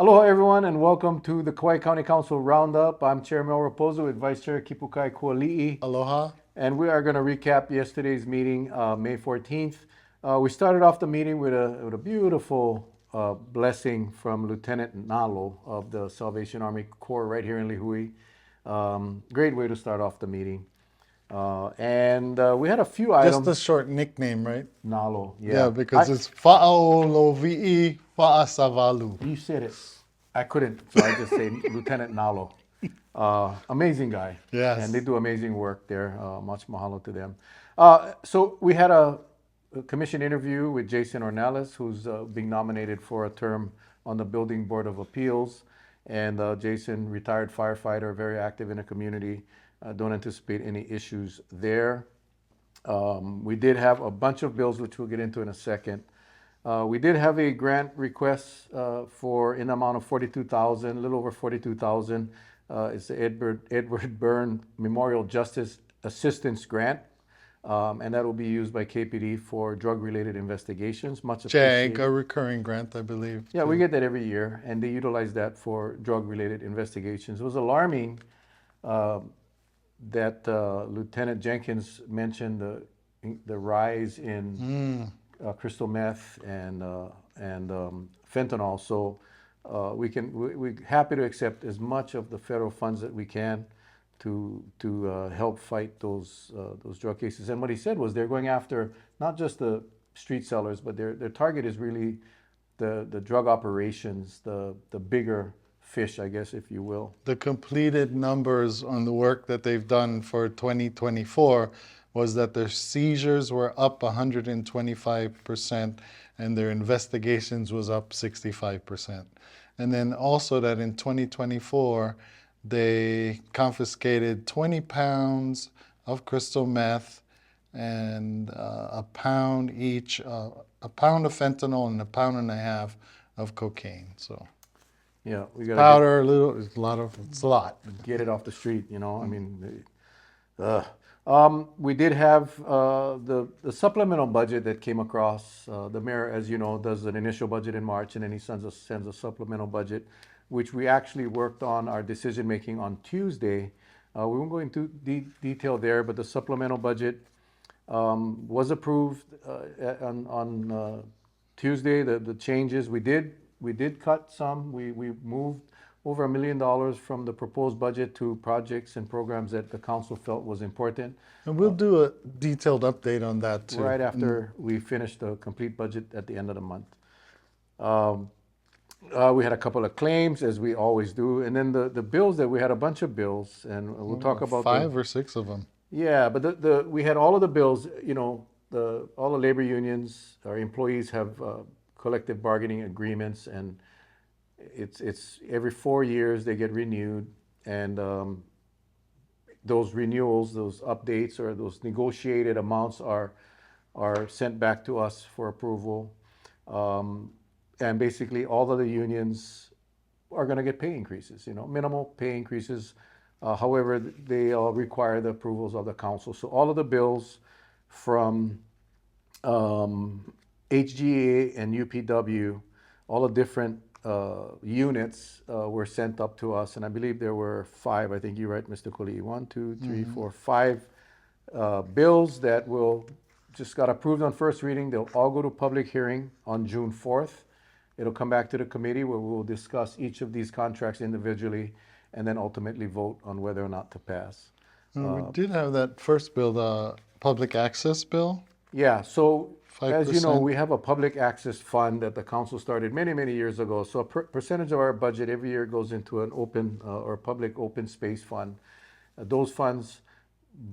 Aloha everyone and welcome to the Kauai County Council Roundup. I'm Chairman Rapozo with Vice Chair Kipukai Kualii. Aloha. And we are going to recap yesterday's meeting, May 14th. We started off the meeting with a beautiful blessing from Lieutenant Nalo of the Salvation Army Corps right here in Lihui. Great way to start off the meeting. And we had a few items. Just a short nickname, right? Nalo, Yeah, because it's Fa'aolovi'i Fa'asavalu. You said it. I couldn't, so I just say Lieutenant Nalo. Amazing guy. Yes. And they do amazing work there. Much mahalo to them. So we had a commission interview with Jason Ornelas, who's being nominated for a term on the Building Board of Appeals. And Jason, retired firefighter, very active in the community. Don't anticipate any issues there. We did have a bunch of bills, which we'll get into in a second. We did have a grant request for in the amount of $42,000, a little over $42,000. It's the Edward Byrne Memorial Justice Assistance Grant, and that will be used by KPD for drug-related investigations. Much appreciated. JAG, a recurring grant, I believe. Yeah, we get that every year, and they utilize that for drug-related investigations. It was alarming that Lieutenant Jenkins mentioned the rise in crystal meth and fentanyl. So we're happy to accept as much of the federal funds that we can to help fight those drug cases. And what he said was they're going after not just the street sellers, but their target is really the drug operations, the bigger fish, I guess, if you will. The completed numbers on the work that they've done for 2024 was that their seizures were up 125% and their investigations was up 65%. And then also that in 2024, they confiscated 20 pounds of crystal meth and a pound each, a pound of fentanyl and a pound and a half of cocaine. So yeah, we got powder, it's a lot. Get it off the street, you know. I mean, we did have the supplemental budget that came across. The mayor, as you know, does an initial budget in March, and then he sends a supplemental budget, which we actually worked on our decision making on Tuesday. We won't go into detail there, but the supplemental budget was approved on Tuesday. The changes we did cut some. We moved over $1 million from the proposed budget to projects and programs that the council felt was important. And we'll do a detailed update on that too. Right after we finish the complete budget at the end of the month. We had a couple of claims, as we always do. And then the bills that we had a bunch of bills, and we'll talk about 5 or 6 of them. Yeah, but we had all of the bills, you know, all the labor unions, our employees have collective bargaining agreements, and it's every 4 years they get renewed, and those renewals, those updates, or those negotiated amounts are sent back to us for approval. And basically all of the unions are going to get pay increases, you know, minimal pay increases. However, they all require the approvals of the council. So all of the bills from HGA and UPW, all the different units were sent up to us, and I believe there were 5. I think you're right, Mr. Kualii. 1, 2, 3, 4, 5 bills that will just got approved on first reading. They'll all go to public hearing on June 4th. It'll come back to the committee where we'll discuss each of these contracts individually, and then ultimately vote on whether or not to pass. We did have that first bill, the public access bill. Yeah, so 5%. as you know, we have a public access fund that the council started many, many years ago. So a percentage of our budget every year goes into an open or public open space fund. Those funds,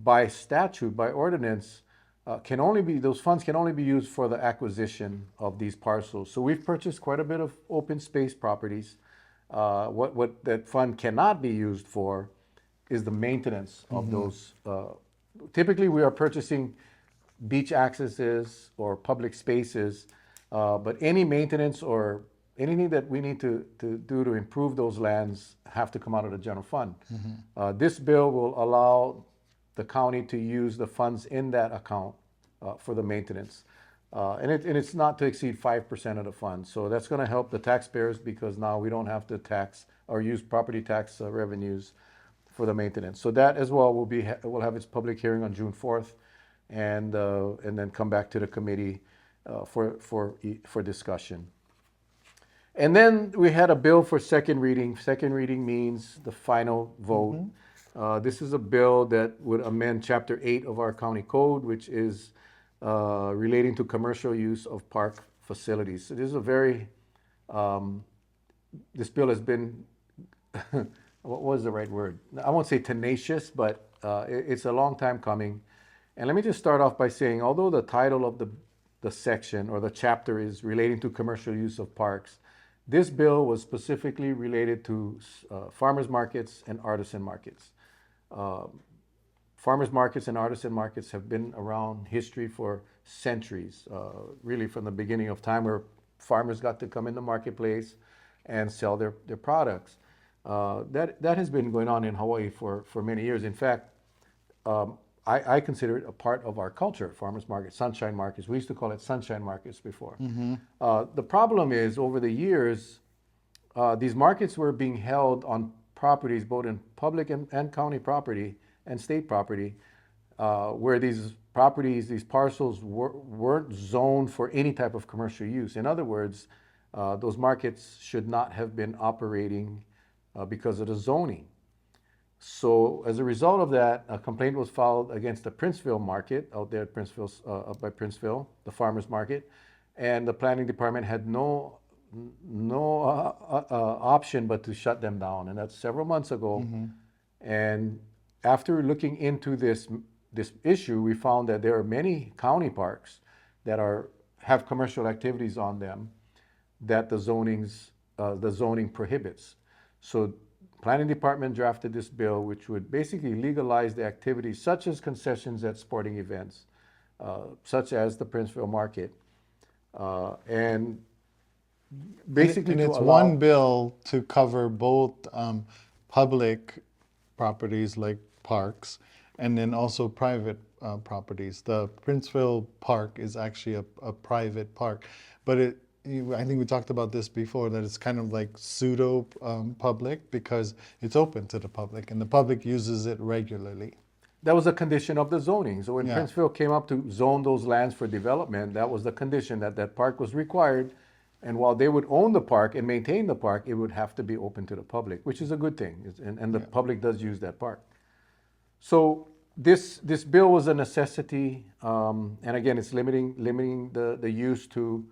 by statute, by ordinance, those funds can only be used for the acquisition of these parcels. So we've purchased quite a bit of open space properties. What that fund cannot be used for is the maintenance of those. Typically, we are purchasing beach accesses or public spaces, but any maintenance or anything that we need to do to improve those lands have to come out of the general fund. This bill will allow the county to use the funds in that account for the maintenance. And it's not to exceed 5% of the fund. So that's going to help the taxpayers because now we don't have to tax or use property tax revenues for the maintenance. So that as well will have its public hearing on June 4th, and then come back to the committee for discussion. And then we had a bill for second reading. Second reading means the final vote. This is a bill that would amend Chapter 8 of our county code, which is relating to commercial use of park facilities. So this is a very, this bill has been, what was the right word? I won't say tenacious, but it's a long time coming. And let me just start off by saying, although the title of the section or the chapter is relating to commercial use of parks, this bill was specifically related to farmers markets and artisan markets. Farmers markets and artisan markets have been around history for centuries, really from the beginning of time, where farmers got to come in the marketplace and sell their products. That has been going on in Hawaii for many years. In fact, I consider it a part of our culture, farmers markets, sunshine markets. We used to call it sunshine markets before. The problem is, over the years, these markets were being held on properties, both in public and county property and state property, where these properties, these parcels weren't zoned for any type of commercial use. In other words, those markets should not have been operating because of the zoning. So as a result of that, a complaint was filed against the Princeville market out there at Princeville, up by Princeville, the farmers market, and the planning department had no option but to shut them down, and that's several months ago. And after looking into this issue, we found that there are many county parks that have commercial activities on them that the zoning prohibits. So planning department drafted this bill, which would basically legalize the activities such as concessions at sporting events, such as the Princeville market, and basically and to it's allow one bill to cover both public properties like parks and then also private properties. The Princeville Park is actually a private park, but I think we talked about this before, that it's kind of like pseudo public because it's open to the public and the public uses it regularly. That was a condition of the zoning. So when Yeah. Princeville came up to zone those lands for development, that was the condition, that park was required. And while they would own the park and maintain the park, it would have to be open to the public, which is a good thing. And the public does use that park. So this bill was a necessity. And again, it's limiting the use to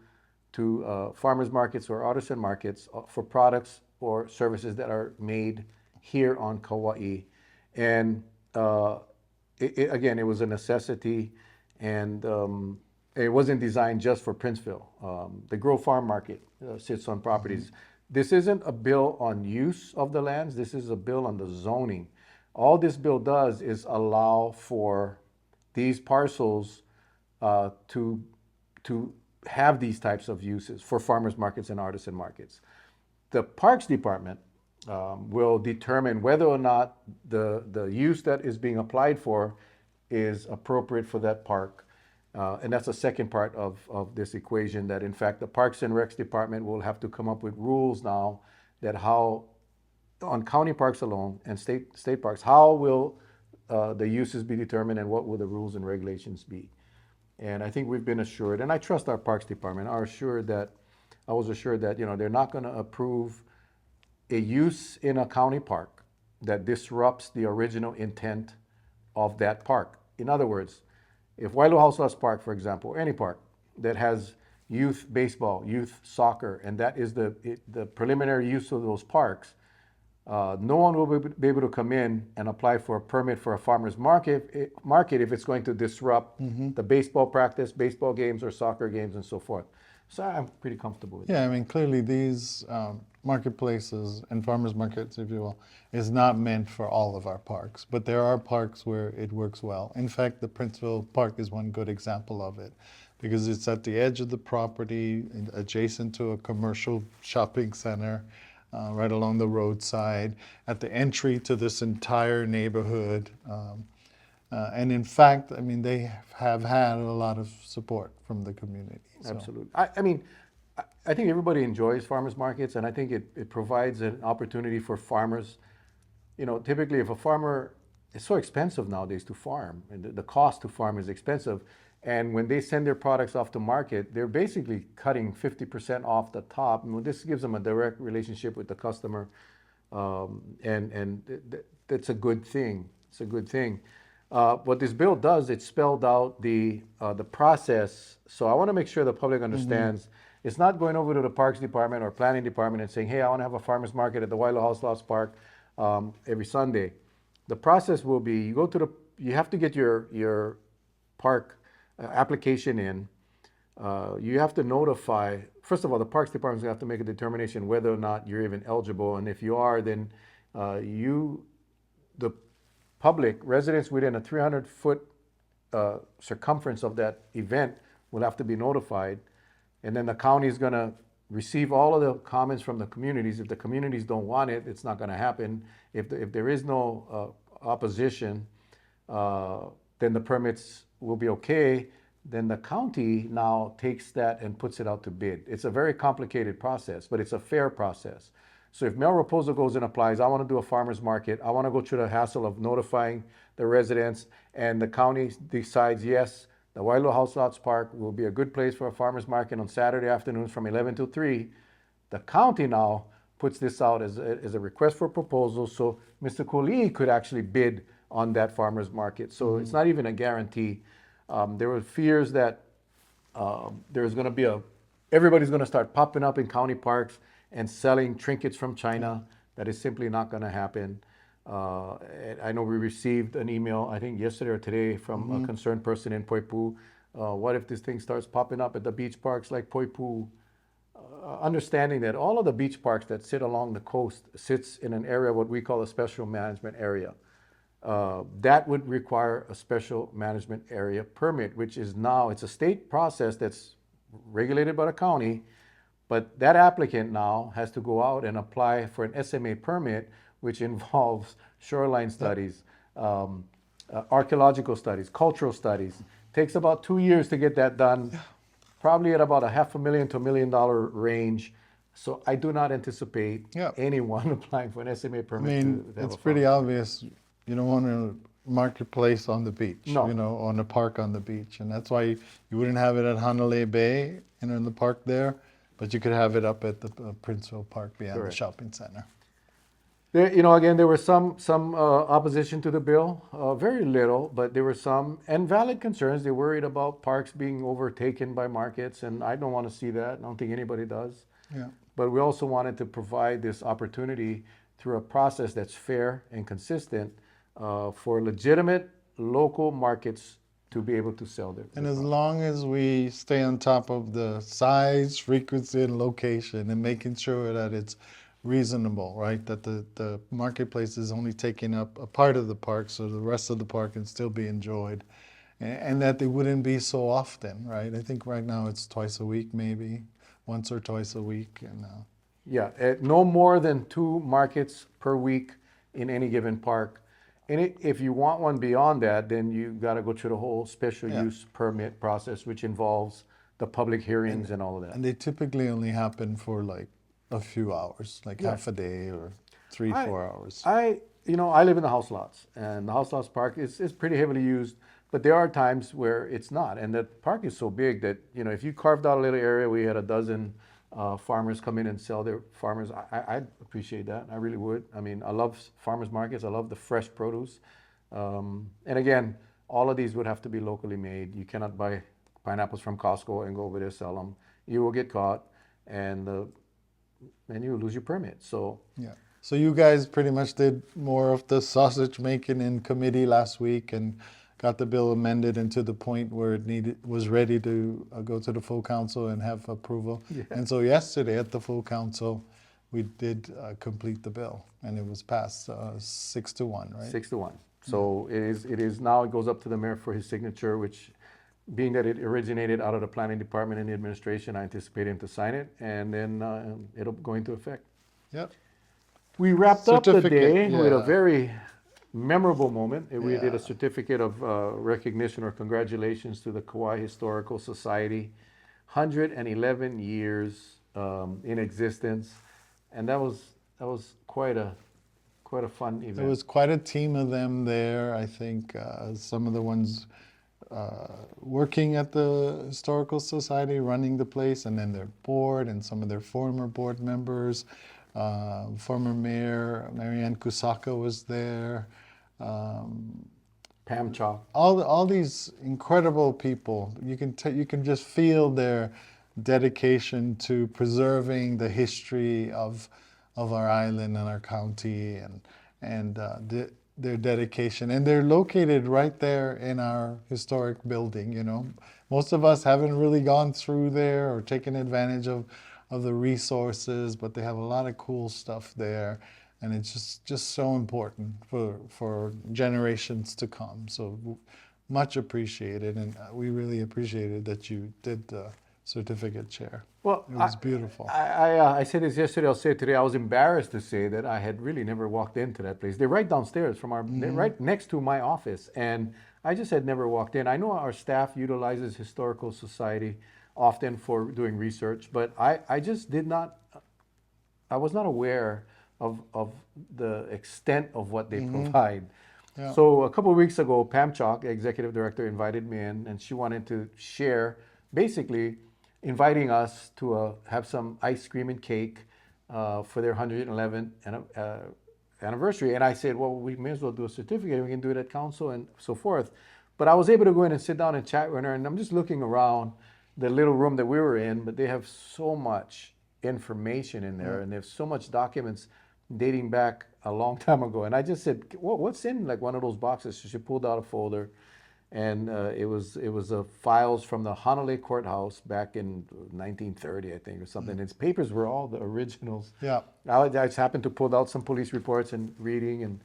farmers markets or artisan markets for products or services that are made here on Kauai. And again, it was a necessity, and it wasn't designed just for Princeville. The Grove Farm Market sits on properties. This isn't a bill on use of the lands. This is a bill on the zoning. All this bill does is allow for these parcels to have these types of uses for farmers markets and artisan markets. The Parks Department will determine whether or not the use that is being applied for is appropriate for that park. And that's the second part of this equation, that in fact the Parks and Recs Department will have to come up with rules now that how, on county parks alone and state parks, how will the uses be determined and what will the rules and regulations be. And I think we've been assured, and I trust our Parks Department, I was assured that they're not going to approve a use in a county park that disrupts the original intent of that park. In other words, if Wailuhausa's Park, for example, or any park that has youth baseball, youth soccer, and that is the preliminary use of those parks, no one will be able to come in and apply for a permit for a farmer's market if it's going to disrupt the baseball practice, baseball games, or soccer games, and so forth. So I'm pretty comfortable with that. Yeah, I mean, clearly these marketplaces and farmers markets, if you will, is not meant for all of our parks, but there are parks where it works well. In fact, the Princeville Park is one good example of it, because it's at the edge of the property, adjacent to a commercial shopping center, right along the roadside, at the entry to this entire neighborhood. And in fact, I mean, they have had a lot of support from the community. So. Absolutely. I mean, I think everybody enjoys farmers markets, and I think it provides an opportunity for farmers. You know, typically if a farmer, it's so expensive nowadays to farm, and the cost to farm is expensive. And when they send their products off to market, they're basically cutting 50% off the top. And this gives them a direct relationship with the customer, and that's a good thing. It's a good thing. What this bill does, it spelled out the process. So I want to make sure the public understands. It's not going over to the Parks Department or Planning Department and saying, "Hey, I want to have a farmers market at the Wailu House Lots Park every Sunday." The process will be you have to get your park application in. You have to notify, first of all, the Parks Department is going to have to make a determination whether or not you're even eligible. And if you are, then the public, residents within a 300-foot circumference of that event will have to be notified. And then the county is going to receive all of the comments from the communities. If the communities don't want it, it's not going to happen. If there is no opposition, then the permits will be okay. Then the county now takes that and puts it out to bid. It's a very complicated process, but it's a fair process. So if Mel Rapozo goes and applies, I want to do a farmer's market, I want to go through the hassle of notifying the residents, and the county decides, yes, the Wailu House Lots Park will be a good place for a farmer's market on Saturday afternoons from 11 to 3. The county now puts this out as a request for proposal, so Mr. Kualii could actually bid on that farmer's market. So it's not even a guarantee. There were fears that there's going to be everybody's going to start popping up in county parks and selling trinkets from China. That is simply not going to happen. I know we received an email, I think yesterday or today, from a concerned person in Poipu. What if this thing starts popping up at the beach parks like Poipu? Understanding that all of the beach parks that sit along the coast sits in an area what we call a special management area. That would require a special management area permit, which is now, it's a state process that's regulated by the county, but that applicant now has to go out and apply for an SMA permit, which involves shoreline studies, archaeological studies, cultural studies. Takes about 2 years to get that done, probably at about a $500,000 to $1 million range. So I do not anticipate anyone applying for an SMA permit. I mean, it's pretty obvious. You don't want a marketplace on the beach, No. you know, on a park on the beach. And that's why you wouldn't have it at Hanalei Bay, you know, in the park there, but you could have it up at the Princeville Park beyond Correct. the shopping center. There, you know, again, there was some opposition to the bill, very little, but there were some, and valid concerns. They're worried about parks being overtaken by markets, and I don't want to see that. I don't think anybody does. Yeah. But we also wanted to provide this opportunity through a process that's fair and consistent for legitimate local markets to be able to sell their And as long as we stay on top of the size, frequency, and location, and making sure that it's reasonable, right? That the marketplace is only taking up a part of the park, so the rest of the park can still be enjoyed, and that they wouldn't be so often, right? I think right now it's twice a week, maybe once or twice a week, and Yeah, no more than 2 markets per week in any given park. And if you want one beyond that, then you got to go through the whole special use permit process, which involves the public hearings and all of that. and they typically only happen for like a few hours, like half a day or 3-4 hours. I live in the house lots, and the house lots park is pretty heavily used, but there are times where it's not. And the park is so big that, you know, if you carved out a little area where you had a dozen farmers come in and sell their farmers, I'd appreciate that. I really would. I mean, I love farmers markets. I love the fresh produce. And again, all of these would have to be locally made. You cannot buy pineapples from Costco and go over there sell them. You will get caught, and you will lose your permit. So Yeah. So you guys pretty much did more of the sausage making in committee last week and got the bill amended and to the point where it was ready to go to the full council and have approval. Yeah. And so yesterday at the full council, we did complete the bill, and it was passed 6-1, right? 6-1. So it is now, it goes up to the mayor for his signature, which, being that it originated out of the planning department and the administration, I anticipate him to sign it, and then it'll go into effect. Yep. We wrapped up the Certificate, day with a yeah. very memorable moment. We did Yeah. a certificate of recognition or congratulations to the Kauai Historical Society. 111 years in existence, and that was quite a fun There event. was quite a team of them there. I think some of the ones working at the Historical Society, running the place, and then their board and some of their former board members. Former Mayor Marianne Kusaka was there. Um, Pam Chalk. all these incredible people. You can just feel their dedication to preserving the history of our island and our county, and their dedication. And they're located right there in our historic building. You know, most of us haven't really gone through there or taken advantage of the resources, but they have a lot of cool stuff there, and it's just so important for generations to come. So much appreciated, and we really appreciated that you did the certificate chair. Well, It was beautiful. I said this yesterday. I'll say it today. I was embarrassed to say that I had really never walked into that place. They're right downstairs from they're right next to my office, and I just had never walked in. I know our staff utilizes Historical Society often for doing research, but I just did not. I was not aware of the extent of what they provide. Yeah. So a couple of weeks ago, Pam Chalk, executive director, invited me in, and she wanted to share, basically, inviting us to have some ice cream and cake for their 111th anniversary. And I said, well, we may as well do a certificate. We can do it at council and so forth. But I was able to go in and sit down and chat with her, and I'm just looking around the little room that we were in, but they have so much information in there, and they have so much documents dating back a long time ago. And I just said, what's in like one of those boxes? So she pulled out a folder, and it was files from the Honolulu courthouse back in 1930, I think, or something. Its papers were all the originals. Yeah. I just happened to pull out some police reports and reading and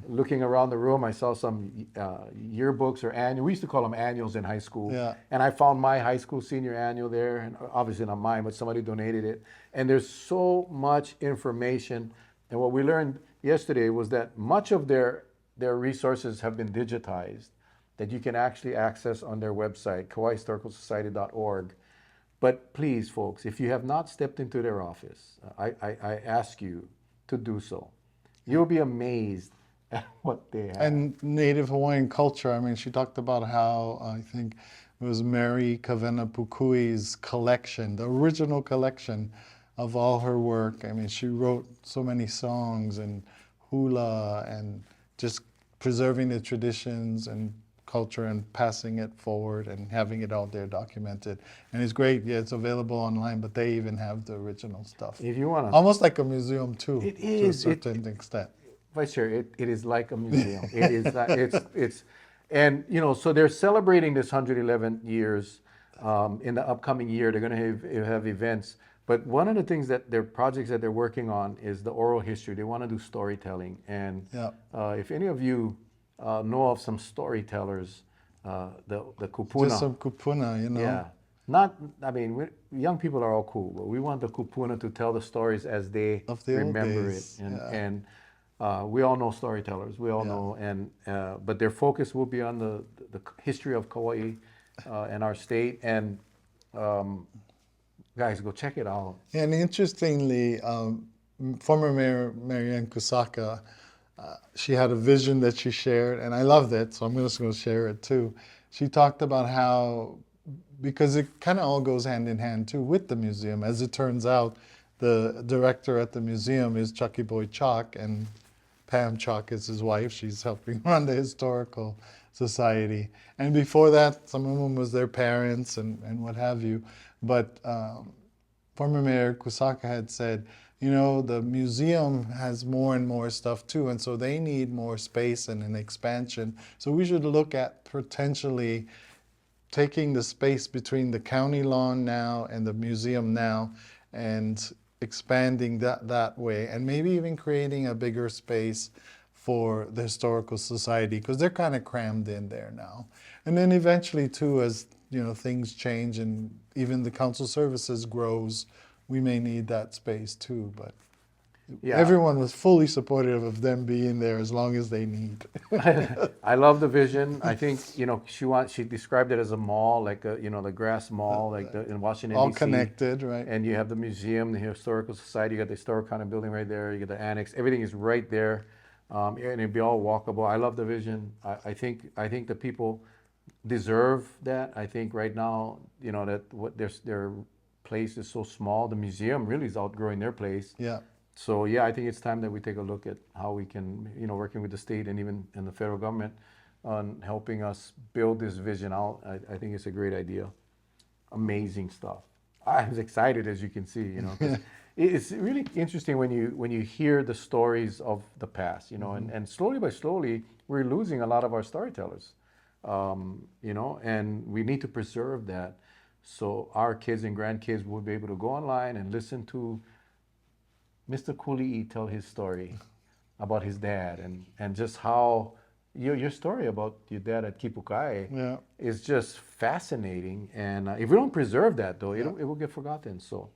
looking around the room. I saw some yearbooks or annual. We used to call them annuals in high school. Yeah. And I found my high school senior annual there, and obviously not mine, but somebody donated it. And there's so much information. And what we learned yesterday was that much of their resources have been digitized, that you can actually access on their website, KauaiHistoricalSociety.org. But please, folks, if you have not stepped into their office, I ask you to do so. You'll be amazed at what they have. And Native Hawaiian culture. I mean, she talked about how I think it was Mary Kavena Pukui's collection, the original collection of all her work. I mean, she wrote so many songs and hula and just preserving the traditions and culture and passing it forward and having it out there documented. And it's great. Yeah, it's available online, but they even have the original stuff. If you want to, Almost like a museum too, It to a is. certain extent. Vice Chair, it is like a museum. It is. It's, and you know, so they're celebrating this 111 years in the upcoming year. They're going to have events. But one of the things that their projects that they're working on is the oral history. They want to do storytelling. And Yeah. if any of you know of some storytellers, the kupuna. Just some kupuna, you know. Yeah. Not, I mean, young people are all cool, but we want the kupuna to tell the stories as they Of the old remember days, it. And, yeah. and we all know storytellers. We all Yeah. know. And but their focus will be on the history of Kauai and our state. And guys, go check it out. And interestingly, former Mayor Marianne Kusaka, she had a vision that she shared, and I loved it, so I'm just going to share it too. She talked about how, because it kind of all goes hand in hand too with the museum. As it turns out, the director at the museum is Chucky Boy Chalk, and Pam Chalk is his wife. She's helping run the Historical Society. And before that, some of them was their parents and what have you. But former Mayor Kusaka had said, you know, the museum has more and more stuff too, and so they need more space and an expansion. So we should look at potentially taking the space between the county lawn now and the museum now and expanding that way, and maybe even creating a bigger space for the Historical Society, because they're kind of crammed in there now. And then eventually too, as you know, things change and even the council services grows, we may need that space too. But Yeah. Everyone was fully supportive of them being there as long as they need. I love the vision. I think, she described it as a mall, like the grass mall, like in Washington All D.C. connected, right? And you have the museum, the historical society. You got the historic kind of building right there. You got the annex. Everything is right there, and it'd be all walkable. I love the vision. I think the people deserve that. I think right now, that what their place is so small. The museum really is outgrowing their place. Yeah. So yeah, I think it's time that we take a look at how we can, working with the state and even in the federal government on helping us build this vision out. I think it's a great idea. Amazing stuff. I was excited, as you can see, 'cause it's really interesting when you hear the stories of the past, and slowly by slowly we're losing a lot of our storytellers, and we need to preserve that so our kids and grandkids will be able to go online and listen to Mr. Kualii tell his story about his dad and just how your story about your dad at Kipukai Yeah. is just fascinating. And if we don't preserve that, though, it will get forgotten. So,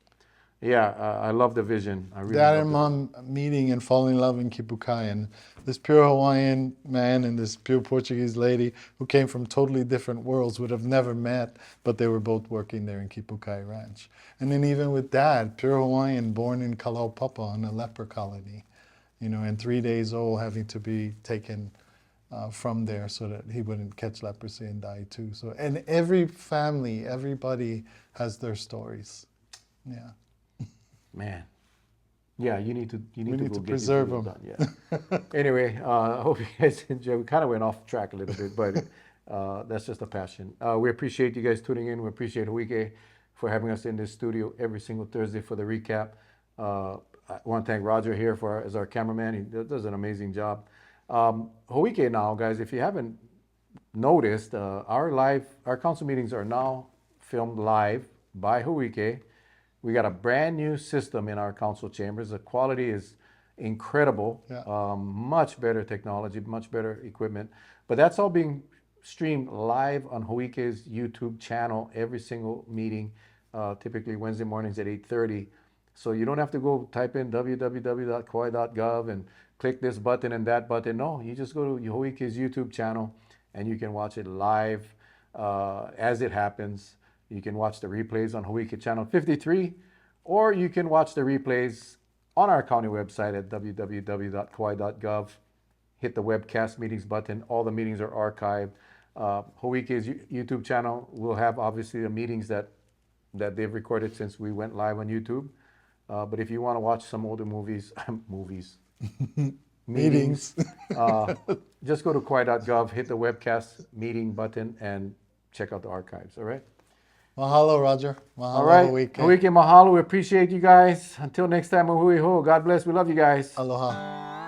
yeah, I love the vision. I really Dad love and it. mom meeting and falling in love in Kipukai, and this pure Hawaiian man and this pure Portuguese lady who came from totally different worlds would have never met, but they were both working there in Kipukai Ranch. And then even with Dad, pure Hawaiian, born in Kalaupapa on a leper colony, and 3 days old, having to be taken from there so that he wouldn't catch leprosy and die too. So, and every family, everybody has their stories. Yeah. Man. Yeah, you need to We go need to get these preserve videos them. done. Yeah. Anyway, I hope you guys enjoy. We kind of went off track a little bit, but that's just a passion. We appreciate you guys tuning in. We appreciate Huike for having us in this studio every single Thursday for the recap. I want to thank Roger here as our cameraman. He does an amazing job. Huike now, guys, if you haven't noticed, our council meetings are now filmed live by Huike. We got a brand new system in our council chambers. The quality is incredible. Yeah. Much better technology, much better equipment. But that's all being streamed live on Huike's YouTube channel every single meeting, typically Wednesday mornings at 8:30. So you don't have to go type in www.kauai.gov and click this button and that button. No, you just go to Huike's YouTube channel and you can watch it live as it happens. You can watch the replays on Huike Channel 53, or you can watch the replays on our county website at www.kauai.gov. Hit the webcast meetings button. All the meetings are archived. Huike's YouTube channel will have obviously the meetings that they've recorded since we went live on YouTube. But if you want to watch some older meetings, just go to kauai.gov, hit the webcast meeting button, and check out the archives. All right. Mahalo, Roger. Mahalo, All right. Huike. Huike, mahalo. We appreciate you guys. Until next time, hui ho. God bless. We love you guys. Aloha.